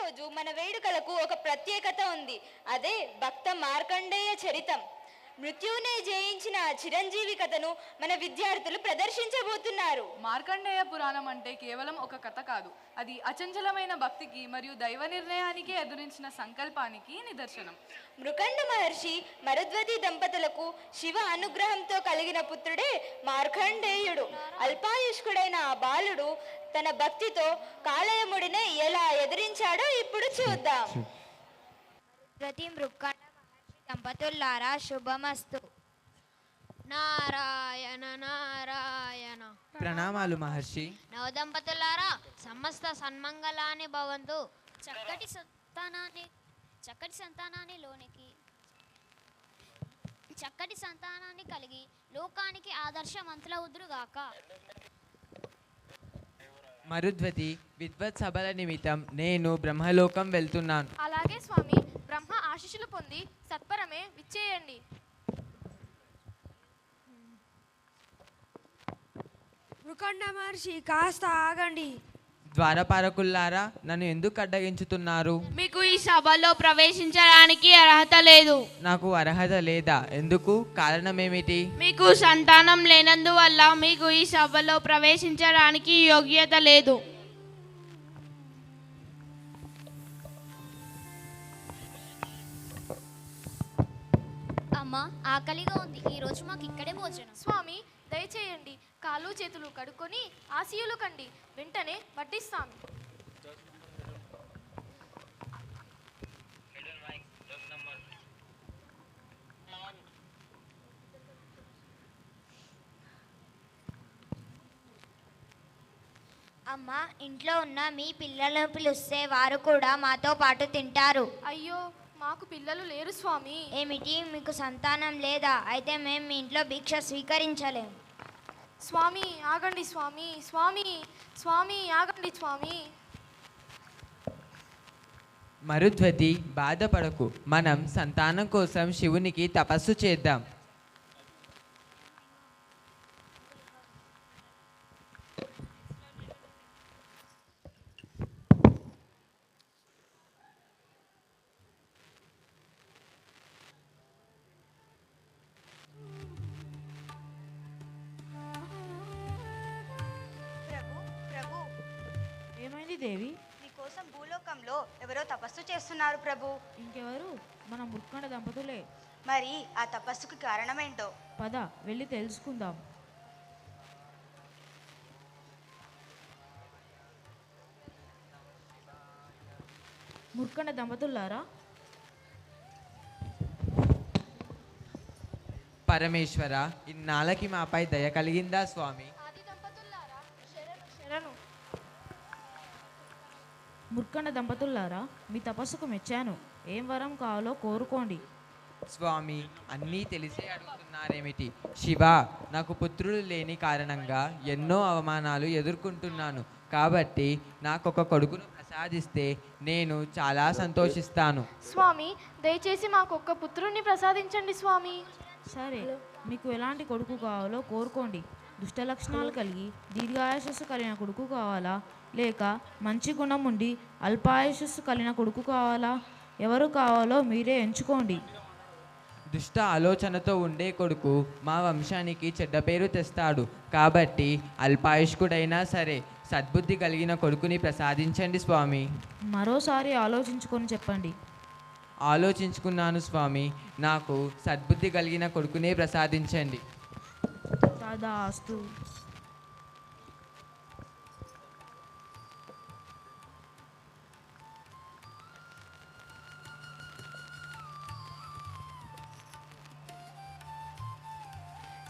ఈరోజు మన వేడుకలకు ఒక ప్రత్యేకత ఉంది. అదే భక్త మార్కండేయ చరితం. మృత్యువునే జయించిన చిరంజీవి కథను మన విద్యార్థులు ప్రదర్శించబోతున్నారు. మార్కండేయ పురాణం అంటే కేవలం ఒక కథ కాదు, అది అచంచలమైన భక్తికి మరియు దైవ నిర్ణయానికి ఎదురించిన సంకల్పానికి నిదర్శనం. మృకండ మహర్షి మరుద్వతి దంపతులకు శివ అనుగ్రహంతో కలిగిన పుత్రుడే మార్కండేయుడు. అల్పాయుష్కుడైన ఆ బాలుడు తన భక్తితో కాలయముడినే ఎలా ఎదిరించాడో ఇప్పుడు చూద్దాం. ప్రతి మృకండ మహర్షి దంపతులారా శుభమస్తు. నారాయణ నారాయణ. ప్రణామాలు మహర్షి. నవదంపతులారా సమస్త సన్మంగళాన్ని భవంతు. చక్కటి సంతానాన్ని కలిగి లోకానికి ఆదర్శవంతులవుదురుగాక. మరుద్వతి, విద్వత్ సభల నిమిత్తం నేను బ్రహ్మలోకం వెళ్తున్నాను. అలాగే స్వామి, బ్రహ్మ ఆశీస్సులు పొంది సత్వరమే విచ్చేయండి. మృకండ మహర్షి కాస్త ఆగండి. ద్వారపాలకుల్లారా, నన్ను ఎందుకు అడ్డగించుతున్నారు? మీకు ఈ సభలో ప్రవేశించడానికి అర్హత లేదు. నాకు అర్హత లేదా? ఎందుకు? కారణమేమిటి? మీకు సంతానం లేనందువల్ల మీకు ఈ సభలో ప్రవేశించడానికి యోగ్యత లేదు. అమ్మా, ఆకలిగా ఉంది. ఈ రోజు మాకు ఇక్కడే భోజనం. స్వామి దయచేయండి. కాళ్ళు చేతులు కడుక్కొని ఆశీయులు కండి, వెంటనే వడ్డిస్తాను. అమ్మ, ఇంట్లో ఉన్న మీ పిల్లలను పిలిస్తే వారు కూడా మాతో పాటు తింటారు. అయ్యో, మాకు పిల్లలు లేరు స్వామి. ఏమిటి, మీకు సంతానం లేదా? అయితే మేము మీ ఇంట్లో భిక్ష స్వీకరించలేము. స్వామి ఆగండి. స్వామి స్వామి స్వామి ఆగండి. స్వామి మరుద్వతి, బాధపడకు. మనం సంతానం కోసం శివునికి తపస్సు చేద్దాం. ఏమైంది దేవి? నీకోసం భూలోకంలో ఎవరో తపస్సు చేస్తున్నారు ప్రభు. ఇంకెవరు? మన మృకండ దంపతులే. మరి ఆ తపస్సుకు కారణమేంటో పద వెళ్ళి తెలుసుకుందాం. మృకండ దంపతులారా, పరమేశ్వర, ఇన్నాళ్ళకి మాపై దయ కలిగిందా స్వామి? మృకండ దంపతులారా, మీ తపస్సుకు మెచ్చాను. ఏం వరం కావాలో కోరుకోండి. స్వామి, అన్నీ తెలిసే అడుగుతున్నారేమిటి? శివ, నాకు పుత్రులు లేని కారణంగా ఎన్నో అవమానాలు ఎదుర్కొంటున్నాను. కాబట్టి నాకొక కొడుకును ప్రసాదిస్తే నేను చాలా సంతోషిస్తాను. స్వామి దయచేసి మాకు ఒక్క పుత్రుణ్ణి ప్రసాదించండి స్వామి. సరే, మీకు ఎలాంటి కొడుకు కావాలో కోరుకోండి. దుష్ట లక్షణాలు కలిగి దీర్ఘాయుషస్సు కలిగిన కొడుకు కావాలా, లేక మంచి గుణం ఉండి అల్పాయుషస్సు కలిగిన కొడుకు కావాలా? ఎవరు కావాలో మీరే ఎంచుకోండి. దుష్ట ఆలోచనతో ఉండే కొడుకు మా వంశానికి చెడ్డ పేరు తెస్తాడు. కాబట్టి అల్పాయుష్కుడైనా సరే సద్బుద్ధి కలిగిన కొడుకుని ప్రసాదించండి స్వామి. మరోసారి ఆలోచించుకొని చెప్పండి. ఆలోచించుకున్నాను స్వామి. నాకు సద్బుద్ధి కలిగిన కొడుకునే ప్రసాదించండి. తదాస్తు.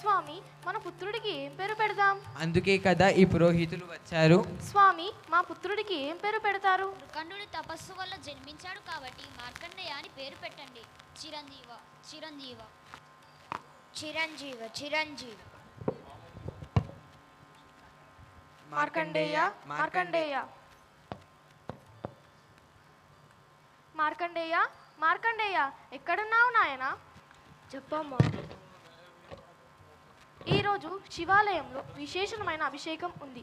స్వామి, మన పుత్రుడికి ఏం పేరు పెడదాం? అందుకే కదా ఈ పురోహితులు వచ్చారు. స్వామి, మా పుత్రుడికి ఏం పేరు పెడతారు? మృకండుడి తపస్సు వల్ల జన్మించాడు కాబట్టి మార్కండేయ అని పేరు పెట్టండి. చిరంజీవ చిరంజీవ చిరంజీవ చిరంజీవ. మార్కండేయ మార్కండేయ మార్కండేయ మార్కండేయ, ఎక్కడున్నావు నాయనా? చెప్పమ్మా. ఈరోజు శివాలయంలో విశేషమైన అభిషేకం ఉంది.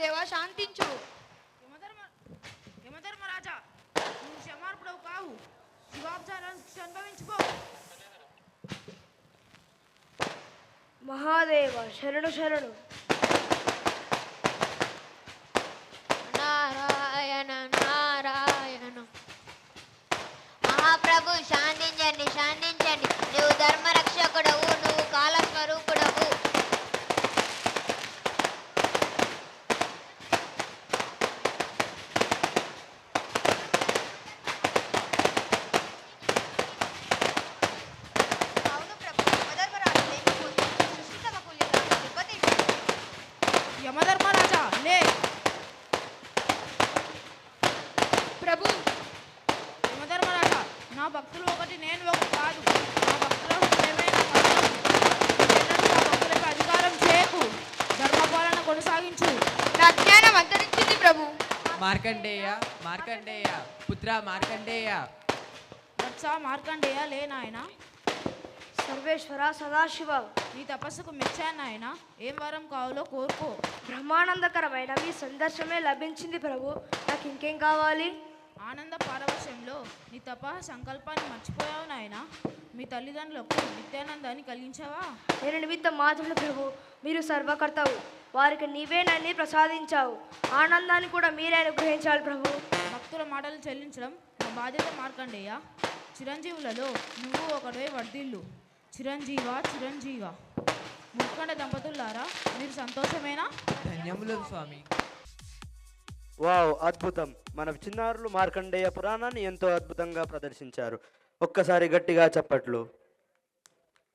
మృత్యుదేవా శాంతించు. యమధర్మరాజా, నువ్వు క్షమార్పుడవు కావు. శివాబ్జాలను అనుభవించుకో. మహాదేవ శరణు శరణు. నారాయణ నారాయణ. మహాప్రభు శాంతించండి శాంతించండి. నువ్వు ధర్మరక్షకుడవు, నువ్వు కాలస్వరూపుడవు. అవును ప్రభు, యమధర్మరాజు లేకపోతే సృష్టి సమకూల్యత దెబ్బతింటుంది. యమధర్మరాజా లే. ప్రభు, యమధర్మరాజా, నా భక్తులు ఒకటి నేను ఒకటి కాదు. నా భక్తుల హృదయమే నా పరమం. ఎన్నడూ నా భక్తులపై అధికారం చేయకు. ధర్మపాలన కొనసాగించు. నా జ్ఞానం అంతరించింది ప్రభు. మార్కండేయ మార్కండేయ పుత్ర మార్కండేయ. వత్స మార్కండేయ లే నాయనా. సర్వేశ్వర సదాశివ, నీ తపస్సుకు మెచ్చాను నాయన. ఏం వరం కావాలో కోరుకో. బ్రహ్మానందకరమైన మీ సందర్శనమే లభించింది ప్రభు. నాకు ఇంకేం కావాలి? ఆనంద పారవశ్యంలో నీ తప సంకల్పాన్ని మర్చిపోయావు నాయన. మీ తల్లిదండ్రులకు నిత్యానందాన్ని కలిగించావా? నేను నిమిత్తం మాత్రుడు ప్రభు. మీరు సర్వకర్తవు. వారికి నీవే నన్ను ప్రసాదించావు. ఆనందాన్ని కూడా మీరే అనుగ్రహించాలి ప్రభు. భక్తుల మాటలు చెల్లించడం నా బాధ్యత మార్కండేయ. చిరంజీవులలో నువ్వు ఒకడే వర్ధిల్లు. చిరంజీవ చిరంజీవ. ముక్కండ దంపతులారా, మీరు సంతోషమేనా? ధన్యములు స్వామి. వావ్, అద్భుతం. మన చిన్నారులు మార్కండేయ పురాణాన్ని ఎంతో అద్భుతంగా ప్రదర్శించారు. ఒక్కసారి గట్టిగా చప్పట్లు.